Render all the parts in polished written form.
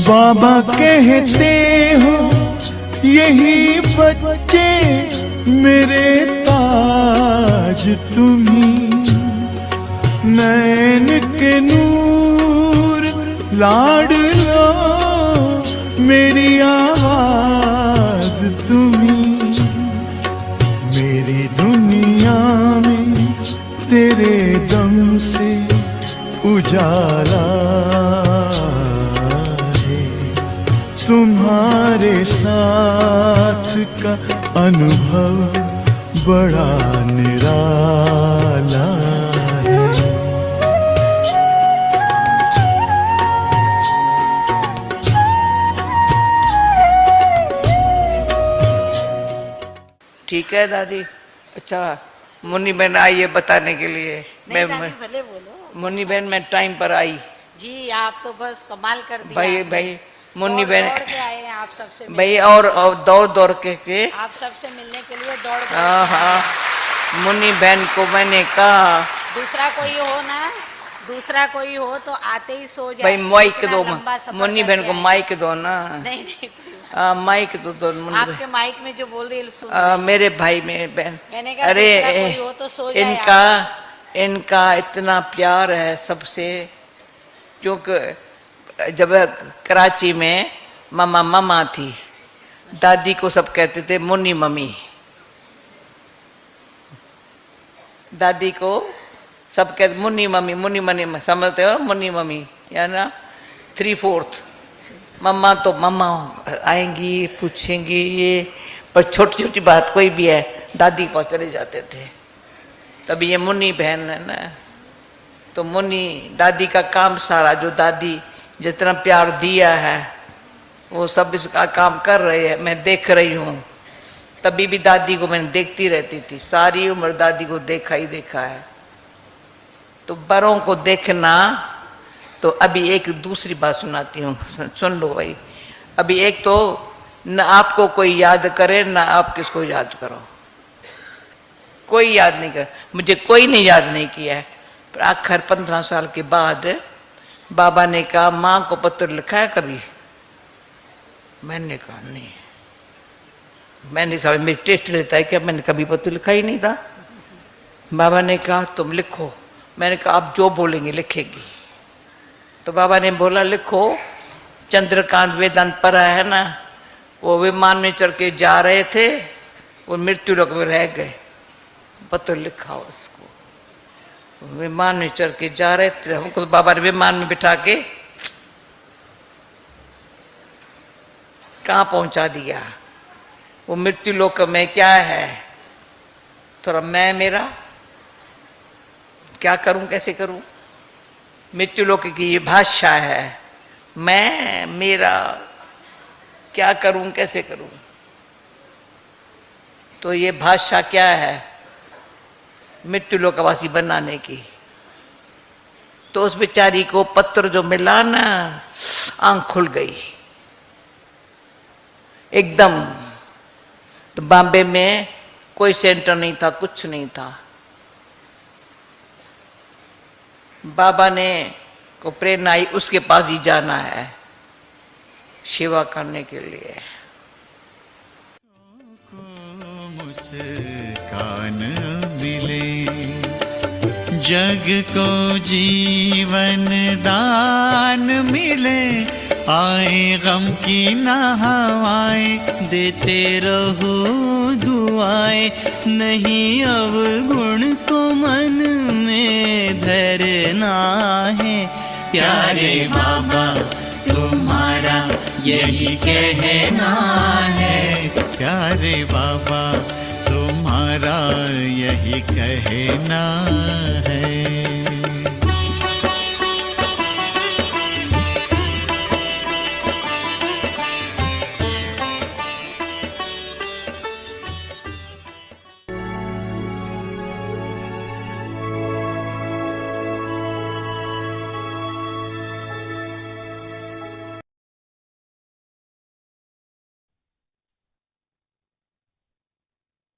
बाबा कहते हो यही बच्चे मेरे ताज तुम्ही, नैन के नूर लाडलो मेरी आवाज तुम्ही, मेरी दुनिया में तेरे दम से उजाला है, तुम्हारे साथ का अनुभव बड़ा निराला है। ठीक है दादी। अच्छा मुन्नी बहन आई है बताने के लिए। नहीं दादी भले बोलो। मुन्नी बहन मैं टाइम पर आई जी, आप तो बस कमाल कर दिया। भाई मुन्नी बहन दौड़ के आए हैं आप सबसे भाई, और दौड़ के आप सबसे मिलने के लिए दौड़ के हाँ मुन्नी बहन को मैंने कहा दूसरा कोई हो तो आते ही सो जाए। भाई माइक दो, मुन्नी बहन को माइक दो ना। नहीं माइक दो आपके माइक में जो बोल रही मेरे भाई में बहन। मैंने कहा अरे कोई हो तो सो जाए। इनका इतना प्यार है सबसे, क्योंकि जब कराची में मामा थी, दादी को सब कहते थे मुन्नी मम्मी, दादी को सब कहते मुन्नी मम्मी समझते हो, मुन्नी मम्मी या ना 3/4। मम्मा तो मम्मा आएंगी पूछेंगी ये, पर छोटी छोटी बात कोई भी है दादी को चले जाते थे। तभी ये मुन्नी बहन है ना, तो मुन्नी दादी का काम सारा, जो दादी जितना प्यार दिया है वो सब इसका काम कर रहे हैं, मैं देख रही हूँ। तभी भी दादी को मैंने देखती रहती थी, सारी उम्र दादी को देखा ही देखा है। तो बड़ों को देखना, तो अभी एक दूसरी बात सुनाती हूँ, सुन लो भाई। अभी एक तो न आपको कोई याद करे न आप किसको याद करो, कोई याद नहीं कर, मुझे कोई ने याद नहीं किया है। पर आखिर 15 साल के बाद बाबा ने कहा माँ को पत्र लिखा है कभी? मैंने कहा नहीं। मैंने समझ मेरी टेस्ट लेता है क्या, मैंने कभी पत्र लिखा ही नहीं था। बाबा ने कहा तुम लिखो। मैंने कहा आप जो बोलेंगे लिखेगी। तो बाबा ने बोला लिखो, चंद्रकांत वेदांत पढ़ा है ना, वो विमान में चढ़ के जा रहे थे, वो मृत्यु लोक में रह गए, पत्र लिखा उसको। विमान में चढ़ के जा रहे थे, हमको तो बाबा ने विमान में बिठा के कहाँ पहुंचा दिया। वो मृत्यु लोक में क्या है, थोड़ा मैं मेरा क्या करूं, कैसे करूं। मृत्यु लोक की ये भाषा है, मैं मेरा क्या करूं कैसे करूं। तो ये भाषा क्या है मृत्यु लोकवासी बनाने की। तो उस बेचारी को पत्र जो मिला ना, आंख खुल गई एकदम। तो बॉम्बे में कोई सेंटर नहीं था, कुछ नहीं था। बाबा ने को प्रेरणा आई, उसके पास ही जाना है सेवा करने के लिए। मुस्कान मिले, जग को जीवन दान मिले, आए गम की ना हवाएं, देते रहो दुआएं, नहीं अवगुण को मन में धरना है। प्यारे बाबा तुम्हारा यही कहना है, प्यारे बाबा तुम्हारा यही कहना है।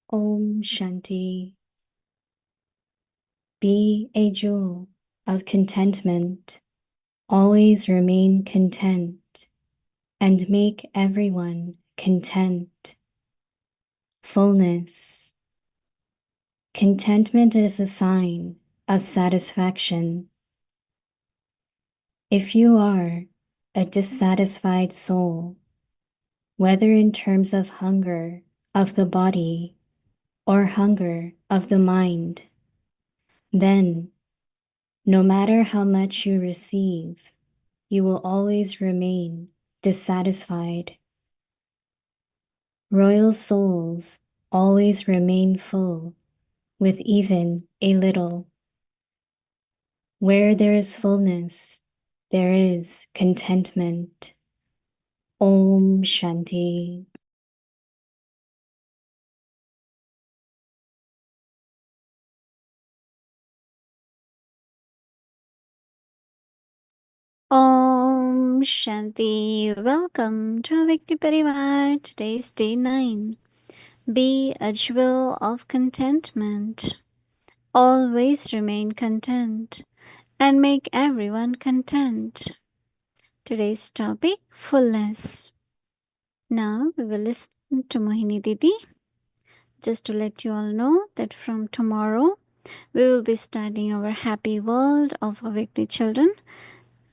Om Shanti. Be a jewel of contentment. Always remain content. and make everyone content. Fullness. Contentment is a sign of satisfaction. If you are a dissatisfied soul, whether in terms of hunger of the body or hunger of the mind, then no matter how much you receive, you will always remain dissatisfied. Royal souls always remain full with even a little. Where there is fullness, there is contentment. Om Shanti. Om Shanti. Welcome to Vikti Parivar. Today is day 9. Be a jewel of contentment. Always remain content and make everyone content. Today's topic, fullness. Now we will listen to Mohini Didi. Just to let you all know that from tomorrow we will be starting our happy world of Avikti children.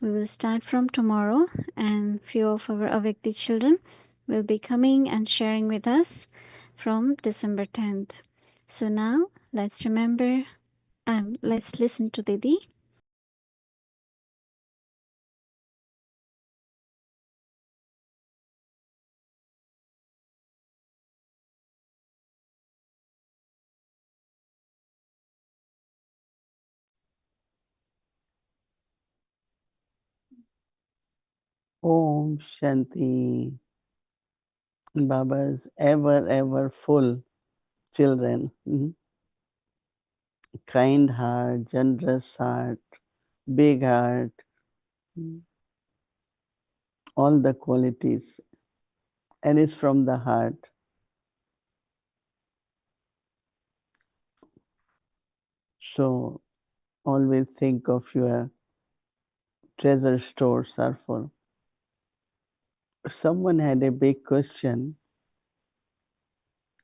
We will start from tomorrow, and few of our Avikti children will be coming and sharing with us from December 10th. So now let's remember, let's listen to Didi. Om Shanti. Baba's ever full children. Kind heart, generous heart, big heart, all the qualities. And it's from the heart. So always think of your treasure stores are full. Someone had a big question.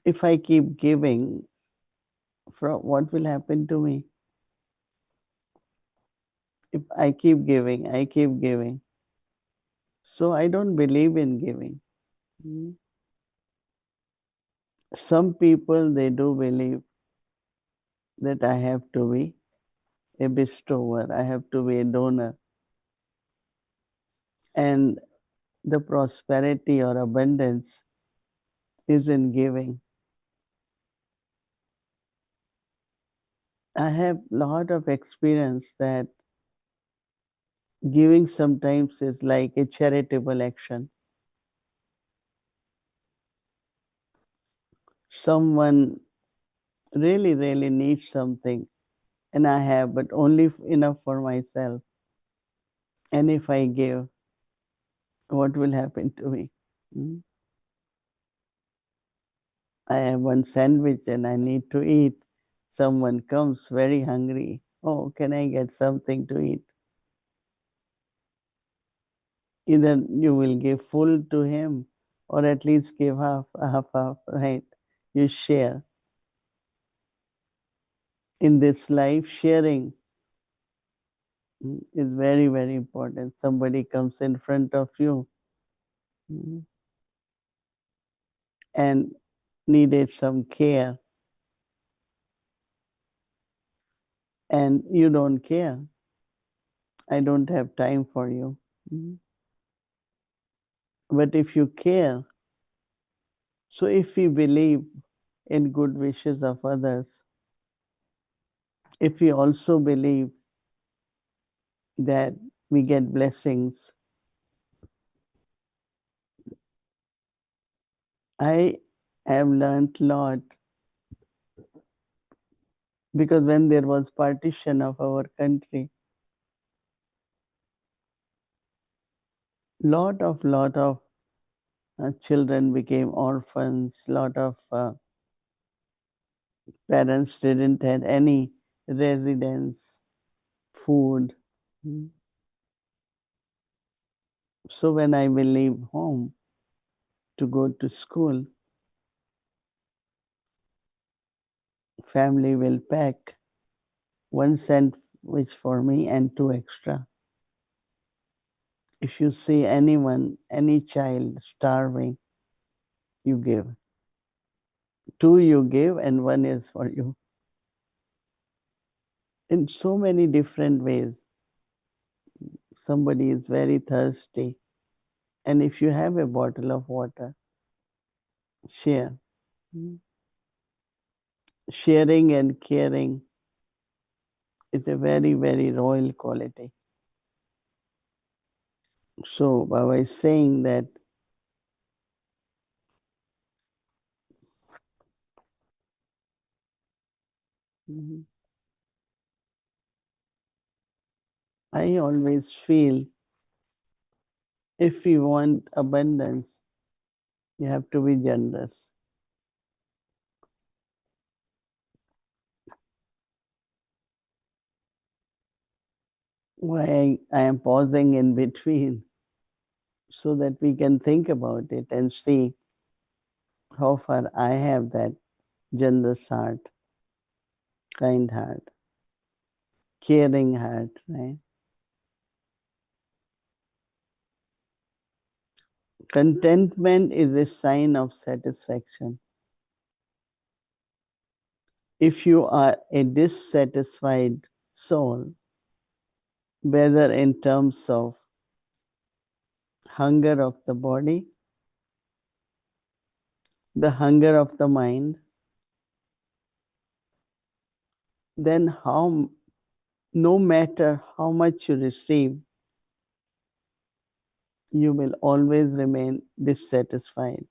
If I keep giving, what will happen to me? If I keep giving, I keep giving. So I don't believe in giving. Some people, they do believe that I have to be a bestower, I have to be a donor. And the prosperity or abundance is in giving. I have a lot of experience that giving sometimes is like a charitable action. Someone really needs something and I have, but only enough for myself. And if I give, what will happen to me? I have one sandwich and I need to eat. Someone comes very hungry. Oh, can I get something to eat? Either you will give full to him or at least give half, right? You share. In this life, sharing is very important. Somebody comes in front of you and needed some care, and you don't care. I don't have time for you. But if you care, so if we believe in good wishes of others, if we also believe that we get blessings, I have learned a lot, because when there was partition of our country, lot of children became orphans, lot of parents didn't have any residence, food. So when I will leave home to go to school, family will pack one sandwich for me and two extra. If you see anyone, any child starving, you give. Two you give and one is for you. In so many different ways. Somebody is very thirsty, and if you have a bottle of water, share. Sharing and caring is a very, very royal quality. So Baba is saying that I always feel if we want abundance, you have to be generous. Why I am pausing in between so that we can think about it and see how far I have that generous heart, kind heart, caring heart, right? Contentment is a sign of satisfaction. If you are a dissatisfied soul, whether in terms of hunger of the body, the hunger of the mind, then no matter how much you receive, you will always remain dissatisfied.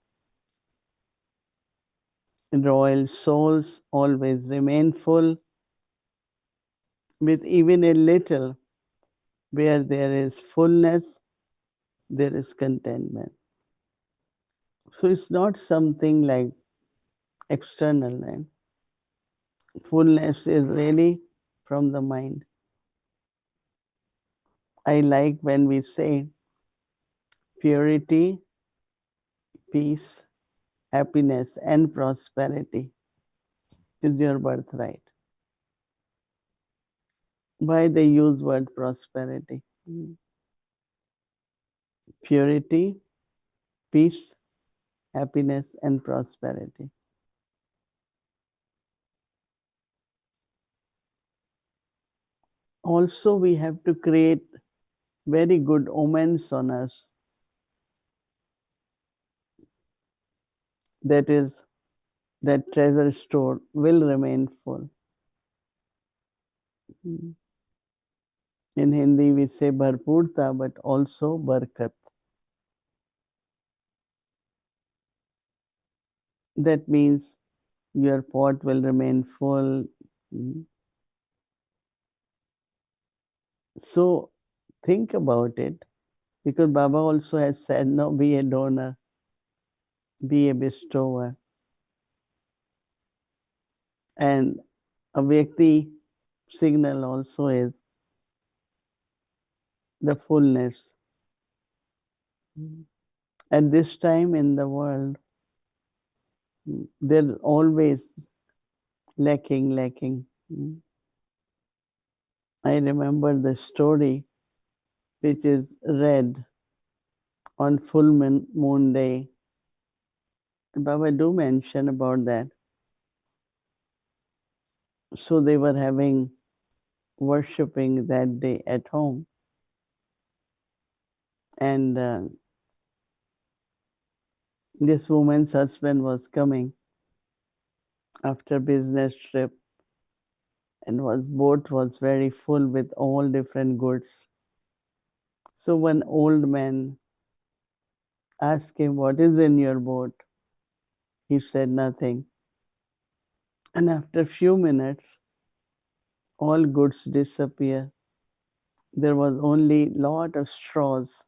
Royal souls always remain full with even a little. Where there is fullness, there is contentment. So it's not something like external, right? Fullness is really from the mind. I like when we say purity, peace, happiness, and prosperity is your birthright. Why they use word prosperity? Purity, peace, happiness, and prosperity. Also, we have to create very good omens on us. That is, that treasure store will remain full. In Hindi, we say bharpurta, but also barkat. That means your pot will remain full. So think about it, because Baba also has said, no, be a donor, be a bestower. And a Vyakti signal also is the fullness. At this time in the world, there's always lacking. I remember the story which is read on full moon day. Baba do mention about that. So they were having worshipping that day at home. And this woman's husband was coming after business trip, and boat was very full with all different goods. So one old man asked him, what is in your boat? He said nothing. And after a few minutes, all goods disappear. There was only lot of straws.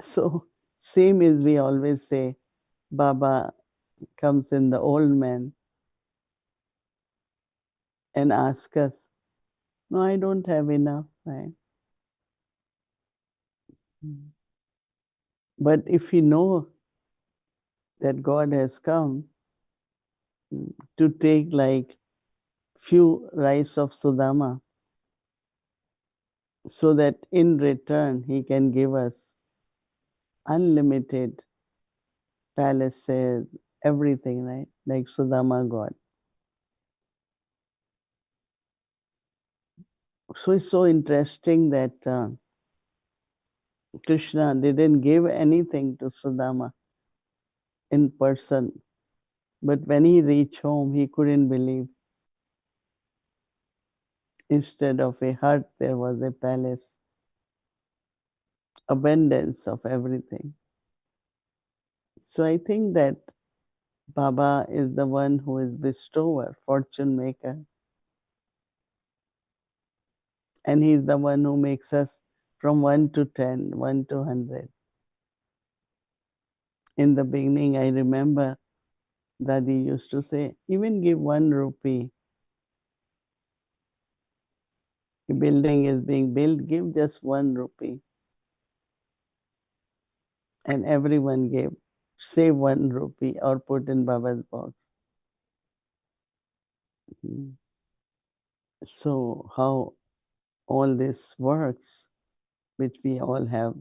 So same as we always say, Baba comes in the old man and asks us, no, I don't have enough, right? But if we know that God has come to take like few rice of Sudama, so that in return he can give us unlimited palaces, everything, right? Like Sudama God. So it's so interesting that Krishna didn't give anything to Sudama in person, but when he reached home, he couldn't believe. Instead of a hut, there was a palace, abundance of everything. So I think that Baba is the one who is bestower, fortune maker. And he's the one who makes us from 1 to 10, 1 to 100. In the beginning, I remember Dadi used to say, even give 1 rupee. A building is being built, give just 1 rupee. And everyone gave, save 1 rupee or put in Baba's box. So how all this works, which we all have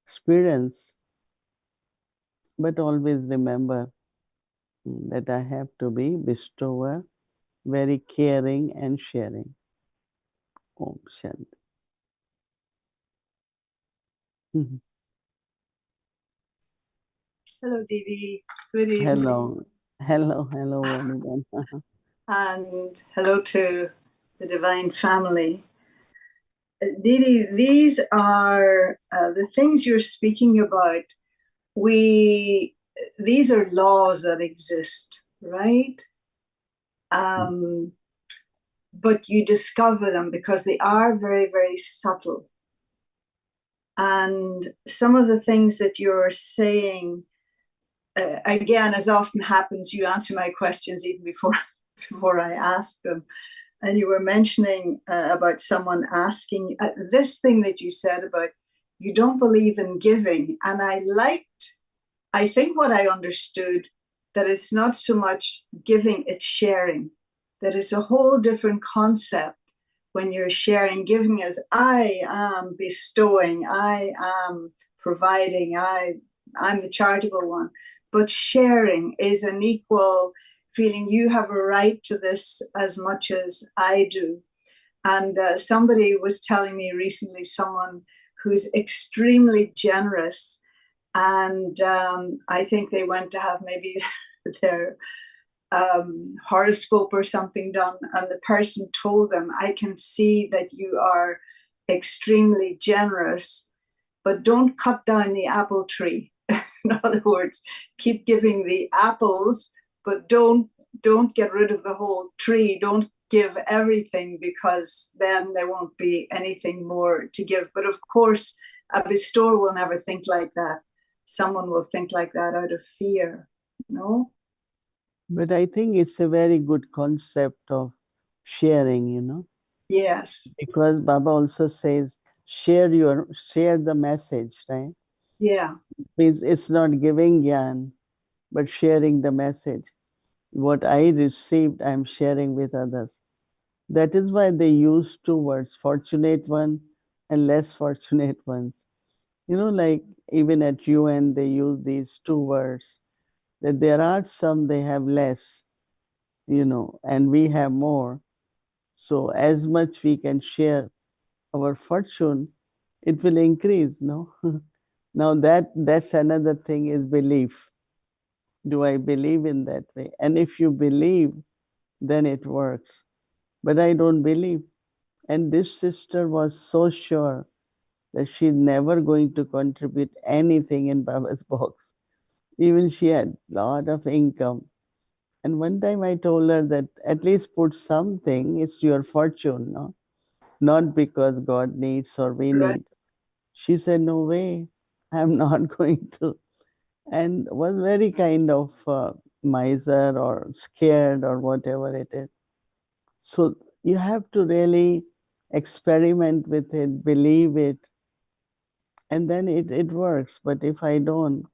experienced, but always remember that I have to be bestower, very caring and sharing. Om Shanti. Hello, Didi. Good evening. Hello, everyone. And hello to the Divine Family. Didi, these are the things you're speaking about. These are laws that exist, right? But you discover them because they are very, very subtle. And some of the things that you're saying, again, as often happens, you answer my questions even before I ask them. And you were mentioning about someone asking this thing that you said about you don't believe in giving. And I think what I understood, that it's not so much giving, it's sharing, that it's a whole different concept when you're sharing. Giving as I am bestowing, I am providing, I'm the charitable one. But sharing is an equal feeling. You have a right to this as much as I do. And somebody was telling me recently, someone who's extremely generous, and I think they went to have maybe their horoscope or something done, and the person told them, I can see that you are extremely generous, but don't cut down the apple tree. In other words, keep giving the apples, but don't get rid of the whole tree. Don't give everything, because then there won't be anything more to give. But of course, a bestower will never think like that. Someone will think like that out of fear, no? But I think it's a very good concept of sharing, Yes. Because Baba also says, share the message, right? Yeah. It's not giving gyan, but sharing the message. What I received, I'm sharing with others. That is why they use 2 words, fortunate one and less fortunate ones. Like even at UN, they use these 2 words, that there are some they have less, and we have more. So as much we can share our fortune, it will increase, no? Now that's another thing, is belief. Do I believe in that way? And if you believe, then it works. But I don't believe. And this sister was so sure that she's never going to contribute anything in Baba's box. Even she had a lot of income. And one time I told her that at least put something, it's your fortune, no? Not because God needs or we Right. need. She said, no way, I'm not going to. And was very kind of miser or scared or whatever it is. So you have to really experiment with it, believe it, and then it works. But if I don't,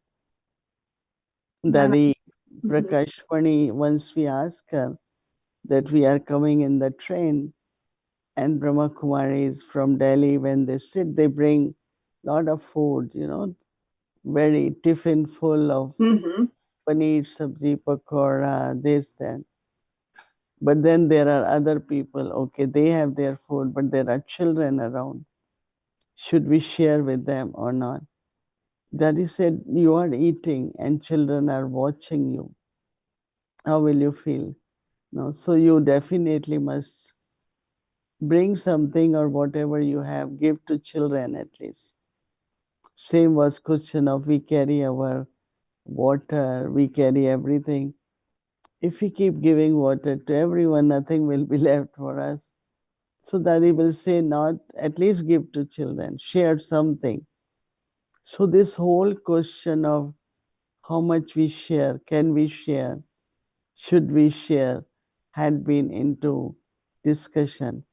Then Dadi Mhm. Prakashpani, once we ask her that we are coming in the train, and Brahma Kumaris from Delhi, when they sit, they bring lot of food, very tiffin full of Mhm. paneer, sabji, pakora, this, that. But then there are other people, okay, they have their food, but there are children around. Should we share with them or not? Daddy said, you are eating and children are watching you. How will you feel? No, so you definitely must bring something or whatever you have, give to children at least. Same was question of we carry our water, we carry everything. If we keep giving water to everyone, nothing will be left for us. So Dadi will say, not at least give to children, share something. So this whole question of how much we share, can we share, should we share, had been into discussion.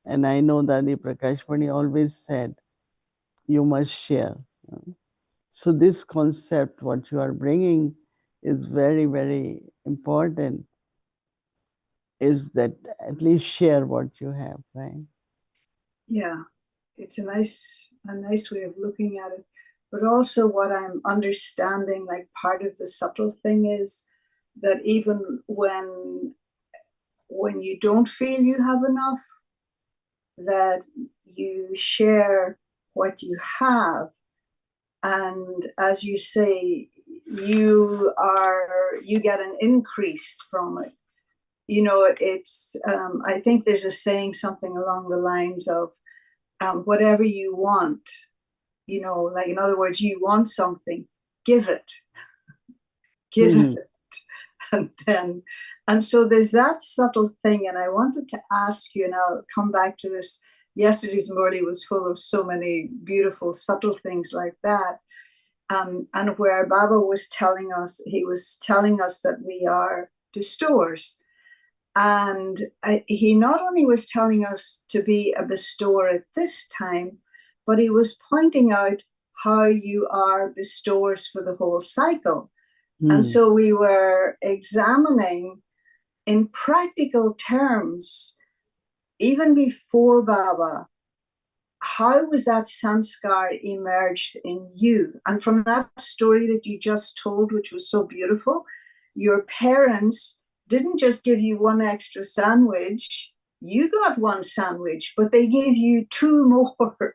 And I know Dadi Prakashpani always said, you must share. So this concept, what you are bringing, is very, very important, is that at least share what you have, right? Yeah, it's a nice way of looking at it. But also what I'm understanding, like part of the subtle thing is that even when you don't feel you have enough, that you share what you have. And as you say, you get an increase from it. It's I think there's a saying something along the lines of whatever you want, like in other words, you want something, give it, give Mhm. it. And so there's that subtle thing. And I wanted to ask you, and I'll come back to this. Yesterday's Murli was full of so many beautiful, subtle things like that. And where Baba was telling us, he was telling us that we are bestowers. And he not only was telling us to be a bestower at this time, but he was pointing out how you are bestowers for the whole cycle. And so we were examining in practical terms, even before Baba, how was that sanskar emerged in you? And from that story that you just told, which was so beautiful, your parents didn't just give you one extra sandwich, you got one sandwich, but they gave you two more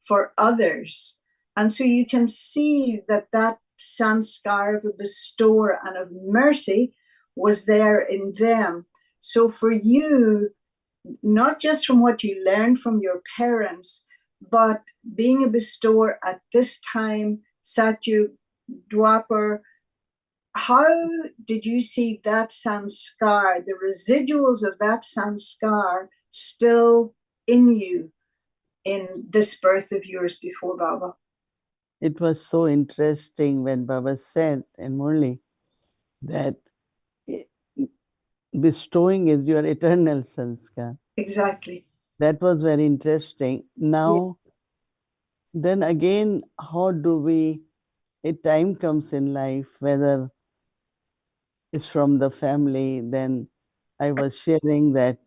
for others. And so you can see that that sanskar of a bestower and of mercy was there in them. So for you, not just from what you learned from your parents, but being a bestower at this time, Satyu, Dwapar, how did you see that sanskar, the residuals of that sanskar, still in you in this birth of yours before Baba? It was so interesting when Baba said in Murli that bestowing is your eternal sanskar. Exactly. That was very interesting. Now, then again, how do we, a time comes in life, whether it's from the family, then I was sharing that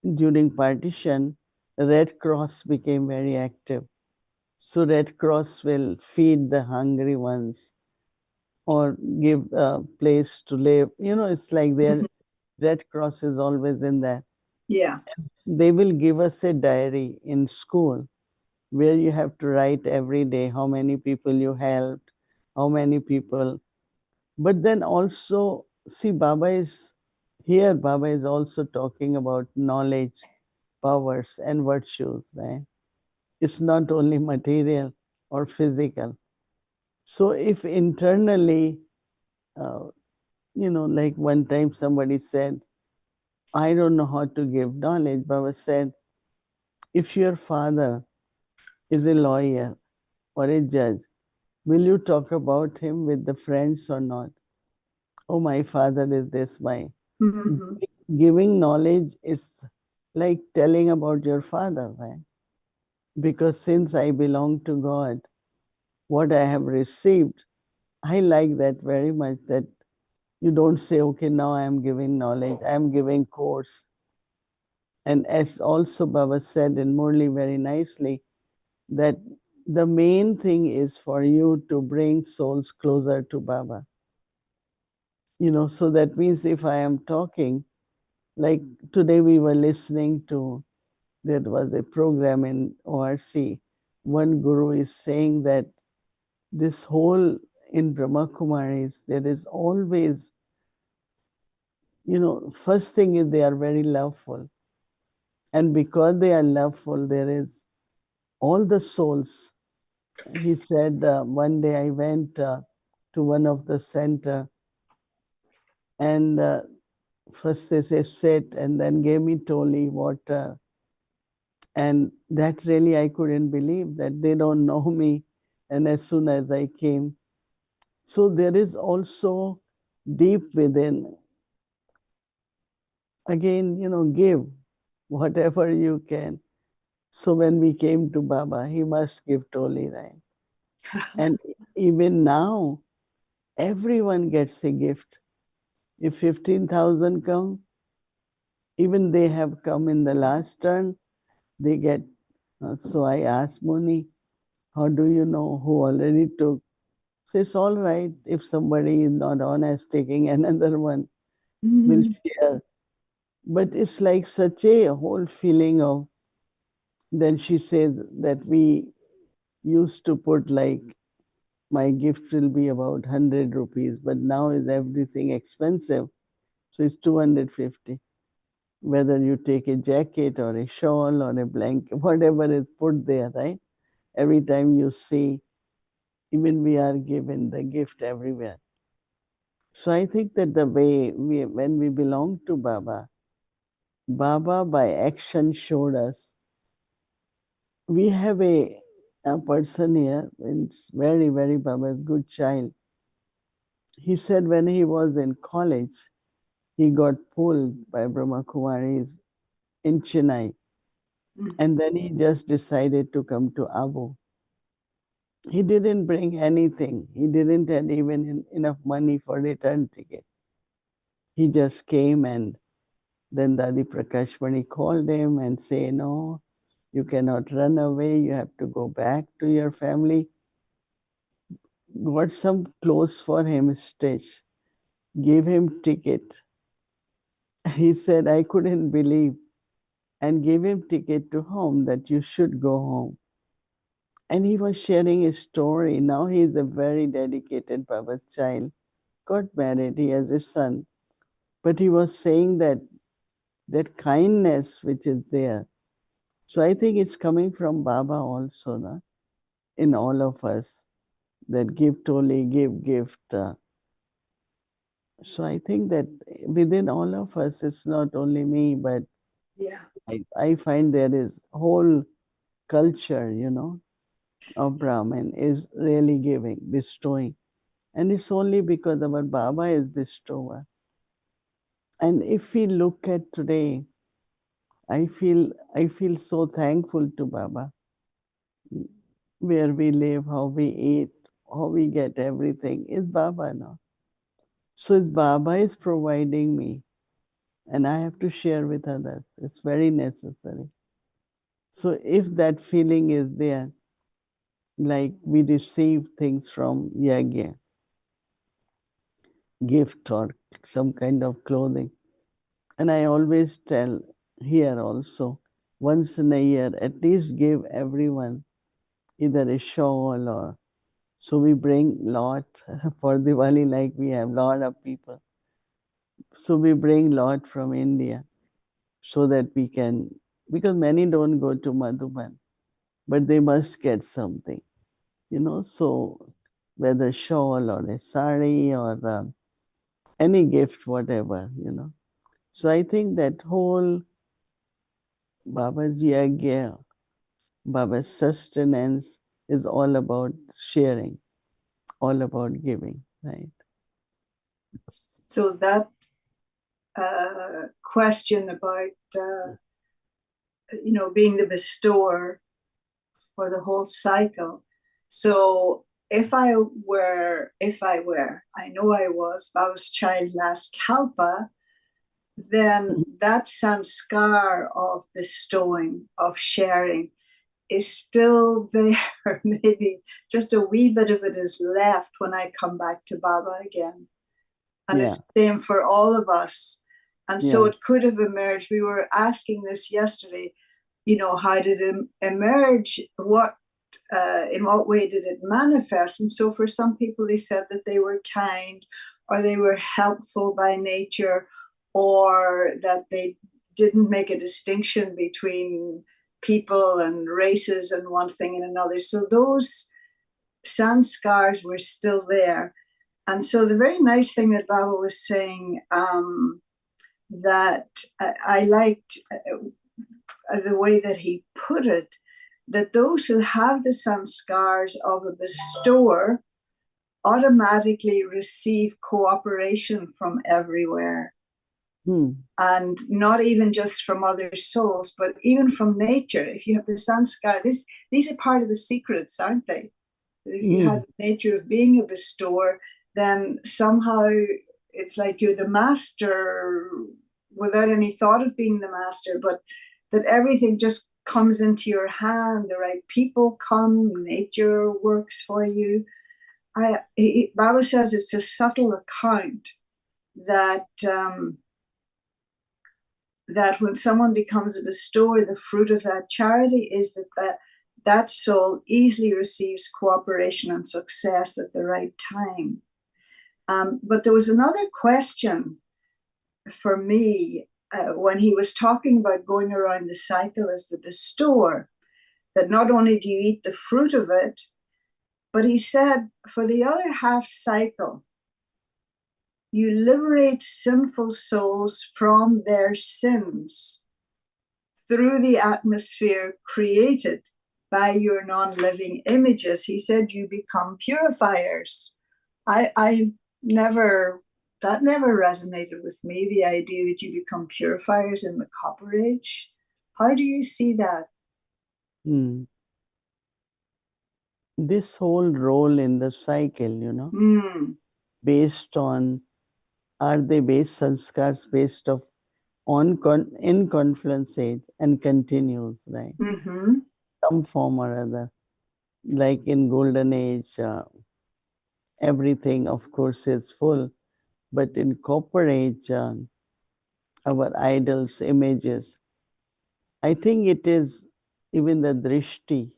during partition, Red Cross became very active. So Red Cross will feed the hungry ones or give a place to live. It's like their Red Cross is always in that. Yeah. They will give us a diary in school where you have to write every day how many people you helped, how many people. But then also, see, Baba is also talking about knowledge, powers, and virtues, right? It's not only material or physical. So if internally, uh, like one time somebody said, I don't know how to give knowledge. Baba said, if your father is a lawyer or a judge, will you talk about him with the friends or not? Oh, my father is this, my. Mm-hmm. Giving knowledge is like telling about your father, right? because since I belong to God, what I have received, I like that very much, that you don't say, okay, now I am giving knowledge, I am giving course. And as also Baba said in Murli very nicely, that the main thing is for you to bring souls closer to Baba. So that means if I am talking, like today we were listening to, there was a program in ORC, one guru is saying that this whole, in Brahma Kumaris, there is always, first thing is they are very loveful. And because they are loveful, there is all the souls. He said, one day I went to one of the center, and first they say sit, and then gave me toli water. And that really I couldn't believe that they don't know me. And as soon as I came, so there is also deep within, again, give whatever you can. So when we came to Baba, he must give toli, right? And even now, everyone gets a gift. If 15,000 come, even they have come in the last turn, they get. So I asked Muni, how do you know who already took? So it's all right if somebody is not honest, taking another one, will share. But it's like such a whole feeling of, then she said that we used to put like, my gift will be about 100 rupees, but now is everything expensive. So it's 250. Whether you take a jacket or a shawl or a blanket, whatever is put there, right? Every time you see, even we are given the gift everywhere. So I think that the way when we belong to Baba, Baba by action showed us. We have a person here, it's very, very Baba's good child. He said when he was in college, he got pulled by Brahma Kumaris in Chennai. And then he just decided to come to Abu. He didn't bring anything. He didn't have even enough money for return ticket. He just came, and then Dadi Prakashmani called him and say, no, you cannot run away. You have to go back to your family. Got some clothes for him, stitch, gave him ticket. He said, I couldn't believe, and gave him ticket to home, that you should go home. And he was sharing his story. Now he is a very dedicated Baba's child. Got married, he has a son. But he was saying that kindness which is there. So I think it's coming from Baba also, no? In all of us, that give toli, give gift. So I think that within all of us, it's not only me, but I find there is whole culture, of Brahmin is really giving, bestowing. And it's only because our Baba is bestower. And if we look at today, I feel so thankful to Baba. Where we live, how we eat, how we get everything is Baba now. So it's Baba is providing me, and I have to share with others. It's very necessary. So if that feeling is there, like we receive things from Yagya, gift or some kind of clothing. And I always tell here also, once in a year, at least give everyone either a shawl or, so we bring lot for Diwali, like we have lot of people. So we bring lot from India so that we can, because many don't go to Madhuban, but they must get something, so whether shawl or a sari or any gift, whatever. So I think that whole Baba's Yagya, Baba's sustenance is all about sharing, all about giving, right? So that question about being the bestower, for the whole cycle. So if I know I was Baba's child last Kalpa, then that sanskar of bestowing, of sharing, is still there. Maybe just a wee bit of it is left when I come back to Baba again. And it's the same for all of us. And so it could have emerged. We were asking this yesterday, how did it emerge? In what way did it manifest? And so for some people, they said that they were kind, or they were helpful by nature, or that they didn't make a distinction between people and races and one thing and another. So those sanskars were still there. And so the very nice thing that Baba was saying, that I liked the way that he put it, that those who have the sanskars of a bestower automatically receive cooperation from everywhere. And not even just from other souls, but even from nature. If you have the sanskar, these are part of the secrets, aren't they? If you have the nature of being a bestower, then somehow it's like you're the master without any thought of being the master, but that everything just comes into your hand. The right people come, nature works for you. Baba says it's a subtle account that that when someone becomes a bestower, the fruit of that charity is that soul easily receives cooperation and success at the right time. But there was another question for me when he was talking about going around the cycle as the bestower, that not only do you eat the fruit of it, but he said for the other half cycle, you liberate sinful souls from their sins through the atmosphere created by your non-living images. He said you become purifiers. That never resonated with me, the idea that you become purifiers in the Copper Age. How do you see that? This whole role in the cycle, based on, are they based sanskars based in confluence age and continues, right? Some form or other. Like in golden age, everything of course is full, but in copper age, our idols, images, I think it is even the drishti.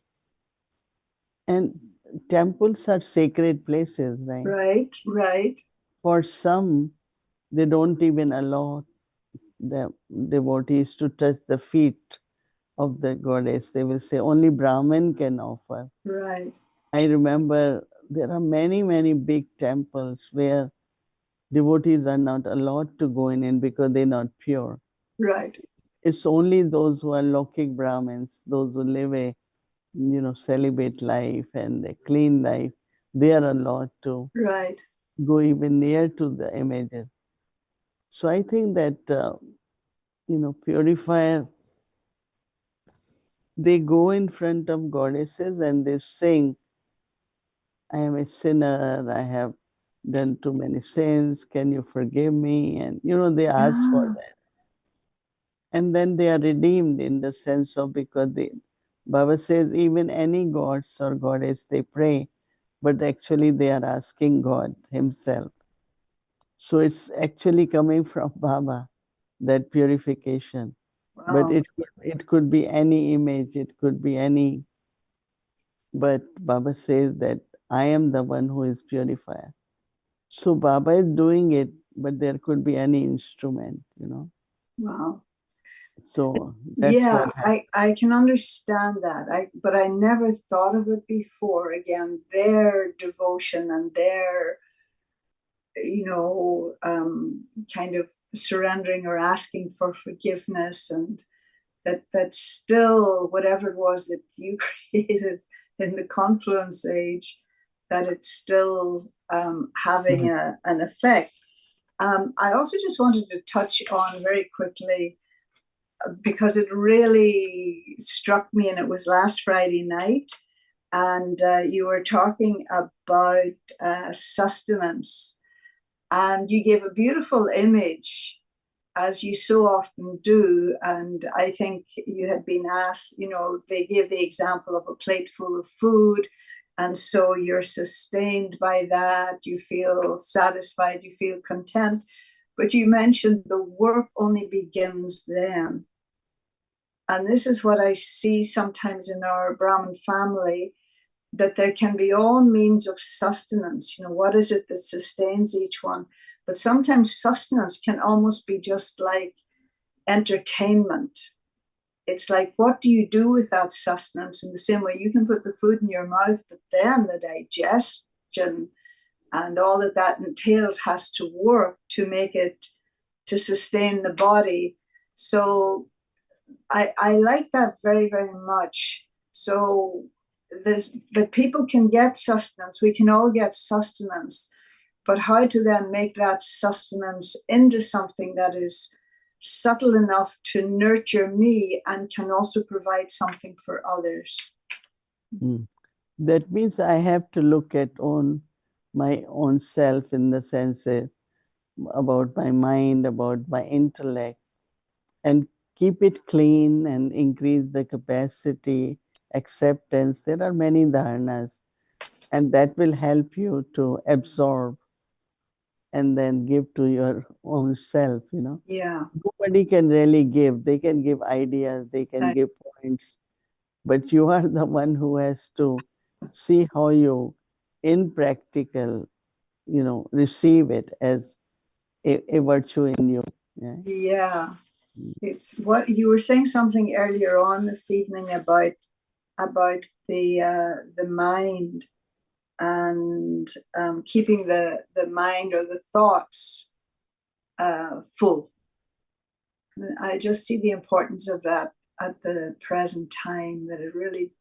And temples are sacred places, right? Right. For some, they don't even allow the devotees to touch the feet of the goddess. They will say only Brahmin can offer. Right. I remember there are many, many big temples where devotees are not allowed to go in because they're not pure. Right. It's only those who are Lokik Brahmins, those who live a celibate life and a clean life, they are allowed to go even near to the images. So I think that purifier, they go in front of goddesses and they sing, I am a sinner, I have done too many sins, can you forgive me? And they ask for that. And then they are redeemed in the sense of, because Baba says even any gods or goddess, they pray, but actually they are asking God himself. So it's actually coming from Baba, that purification. Wow. But it could be any image, it could be any, but Baba says that I am the one who is purifier. So Baba is doing it, but there could be any instrument. Wow. So that's what I can understand that. But I never thought of it before. Again, their devotion and their, kind of surrendering or asking for forgiveness, and that still, whatever it was that you created in the confluence age, that it's still having an effect. I also just wanted to touch on very quickly because it really struck me, and it was last Friday night, and you were talking about sustenance, and you gave a beautiful image, as you so often do. And I think you had been asked, they gave the example of a plate full of food, and so you're sustained by that, you feel satisfied, you feel content. But you mentioned the work only begins then. And this is what I see sometimes in our Brahmin family, that there can be all means of sustenance. What is it that sustains each one? But sometimes sustenance can almost be just like entertainment. It's like, what do you do with that sustenance? In the same way, you can put the food in your mouth, but then the digestion and all that entails has to work to make it, to sustain the body. So I like that very, very much. So that people can get sustenance, we can all get sustenance, but how to then make that sustenance into something that is subtle enough to nurture me and can also provide something for others. That means I have to look at my own self, in the sense about my mind, about my intellect, and keep it clean and increase the capacity, acceptance. There are many dharanas, and that will help you to absorb and then give to your own self. Yeah. Nobody can really give. They can give ideas, they can give points, but you are the one who has to see how you, in practical, receive it as a virtue in you. Yeah. It's what you were saying something earlier on this evening about the mind, and keeping the mind or the thoughts full. And I just see the importance of that at the present time, that it really,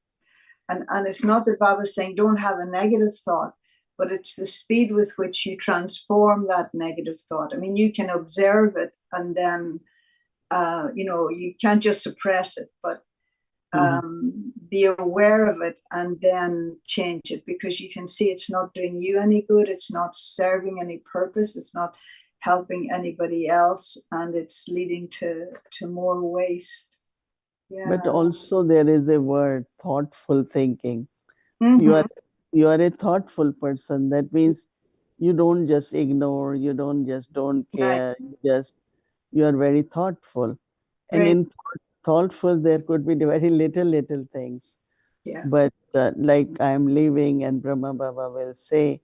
and it's not that Baba's saying don't have a negative thought, but it's the speed with which you transform that negative thought. I mean, you can observe it, and then you can't just suppress it, but be aware of it and then change it, because you can see it's not doing you any good, it's not serving any purpose, it's not helping anybody else, and it's leading to more waste. Yeah. But also there is a word, thoughtful thinking. You are a thoughtful person. That means you don't just ignore, you don't care, you are very thoughtful. And Right. in thoughtful, there could be very little things. Yeah. But like I'm leaving and Brahma Baba will say,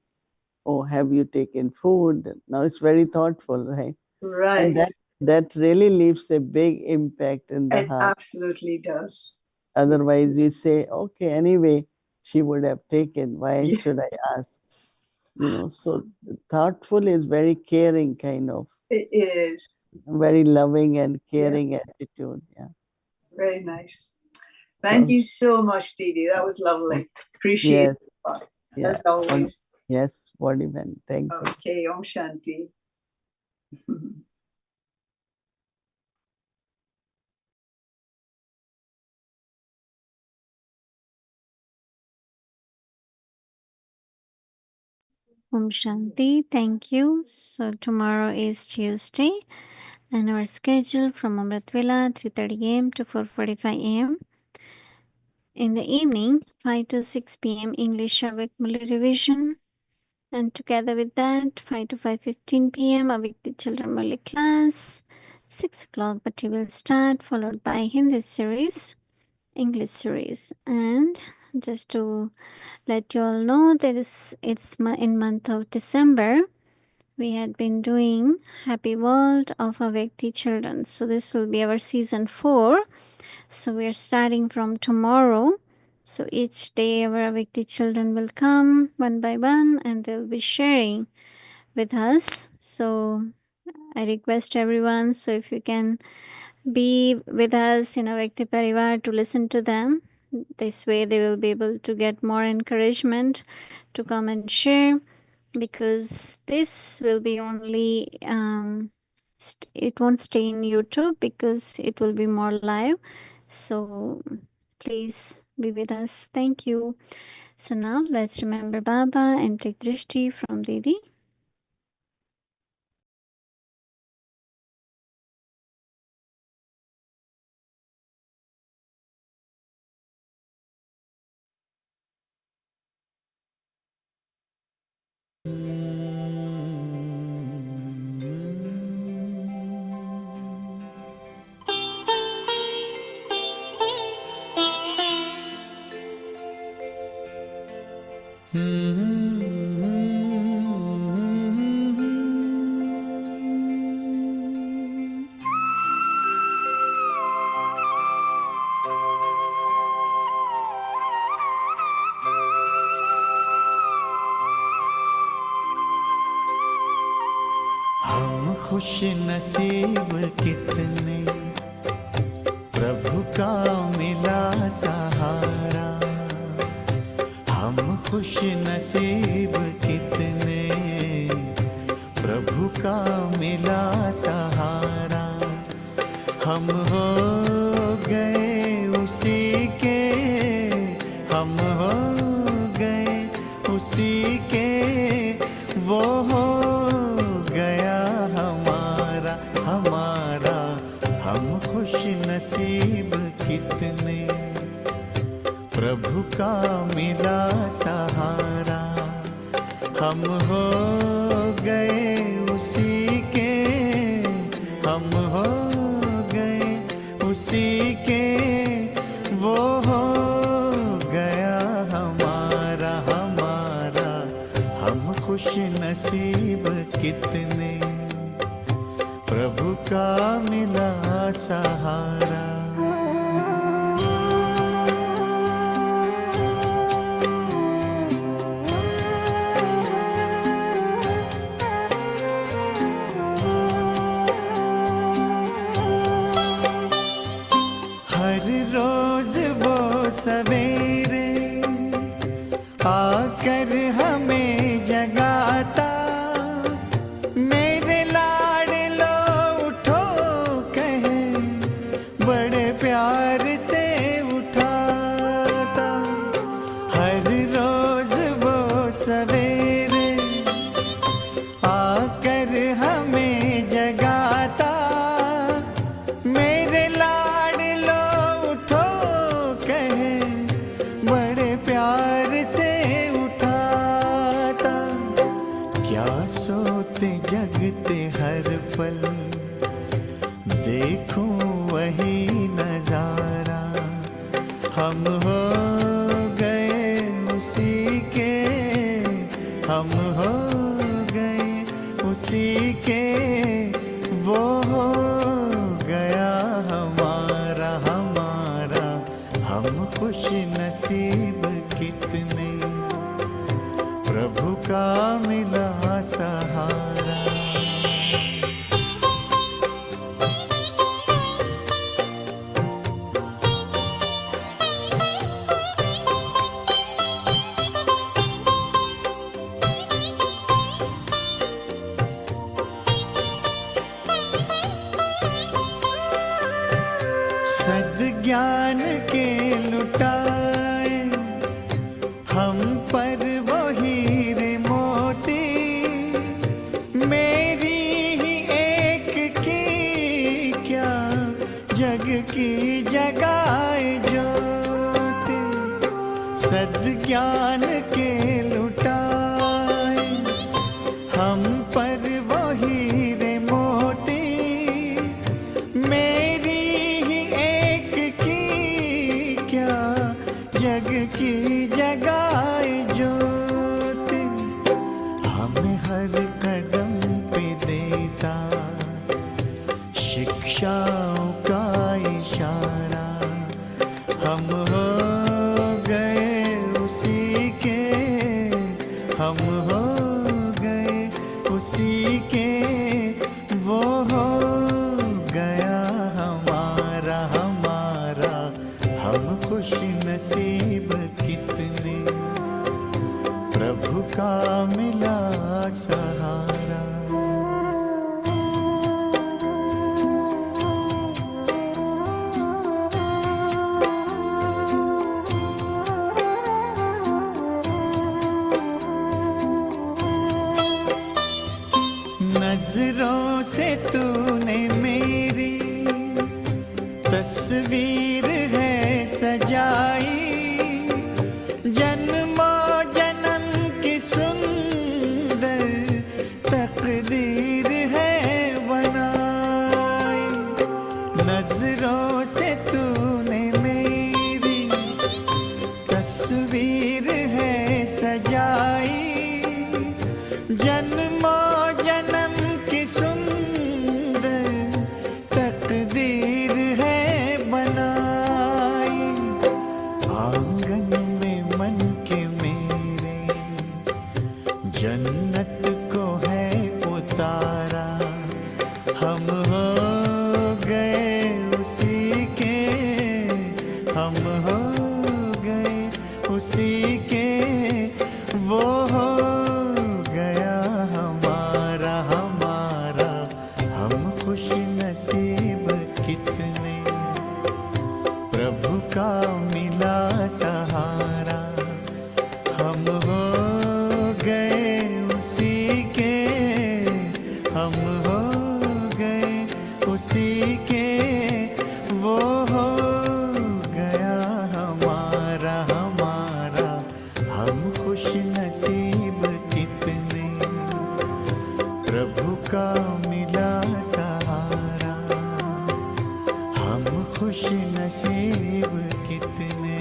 oh, have you taken food? Now it's very thoughtful, right? Right. And that really leaves a big impact in the It heart. absolutely does. Otherwise, you say, okay, anyway, she would have taken. Why should I ask? So thoughtful is very caring kind of. It is. Very loving and caring attitude. Yeah. Very nice. Thank you so much, Didi. That was lovely. Appreciate it. As always. Yes, Bodhiman. Thank you. Okay, Om Shanti. Om Shanti. Thank you. So tomorrow is Tuesday, and our schedule from Amritvela 3:30 a.m. to 4:45 a.m. In the evening, 5 to 6 p.m. English Avik Muli revision, and together with that, 5 to 5:15 p.m. Avik the Children Muli class. 6 o'clock, but will start, followed by Hindi series, English series, and just to let you all know that it's in month of December. We had been doing Happy World of Avekti Children. So this will be our season 4. So we are starting from tomorrow. So each day our Avekti children will come one by one and they'll be sharing with us. So I request everyone, so if you can be with us in Avekti Parivar to listen to them. This way they will be able to get more encouragement to come and share, because this will be only it won't stay in YouTube because it will be more live. So please be with us. Thank you. So now let's remember Baba and take drishti from Didi. हम खुश नसीब कितने, प्रभु का मिला सहारा। हम खुश नसीब कितने, प्रभु का मिला सहारा। हम हो गए उसी के, हम हो गए उसी के, वो हो गया हमारा हमारा। हम खुश नसीब कितने, प्रभु का मिला सहारा। हम हो गए उसी के, हम हो गए उसी के, वो हो गया हमारा हमारा। हम खुश नसीब कितने, प्रभु का मिला सहारा। हर रोज वो सवेरे आकर हमें जगाता, मेरे लाडलो उठो कहे, बड़े प्यार से उठाता। हर रोज वो सवेरे आकर हमें जगाता, मेरे लाडलो उठो कहे, बड़े प्यार से उठाता। क्या सोते जगते हर पल, देखूं वही नजारा। हम हो गए उसी के, हम हो गए उसी के, वो हो गया हमारा हमारा। हम खुश नसीब कितने, प्रभु का मिला सहारा। सद्ज्ञान के लुटाए हम पर वो हीरे मोती, मेरी ही एक की क्या जग की जगाए ज्योति। सद्ज्ञान के लुटाए हम पर वो हीरे मोती, मेरी जग की जगाए ज्योति। हमें हर कदम पे देता शिक्षाओं का इशारा। हम हो गए उसी के, हम हो गए उसी के, वो हो गया हमारा हमारा। हम खुश नसीब कितने, प्रभु का मिला सहारा। तस्वीर है सजाई जन्मों जन्म की सुंदर तकदीर है बनाई। नजरों से तूने मेरी तस्वीर है सजाई जन्मों जन्म की सुंदर तकदीर है बनाई। आंगन में मन के मेरे जन्नत को है उतारा। हम हो गए उसी के, हम हो गए उसी के, वो हो गया हमारा हमारा। हम खुश नसीब कितने, प्रभु का मिला सहारा। हम हो गए उसी के, हम हो गए उसी के, वो हो गया हमारा हमारा। हम खुश नसीब कितने, प्रभु का मिला सहारा। हम खुश नसीब कितने,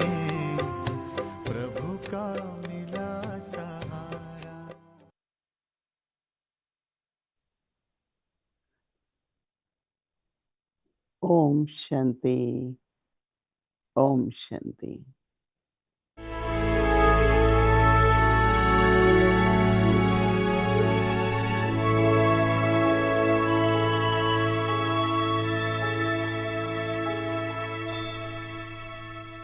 प्रभु का मिला सहारा। Om Shanti. Om Shanti.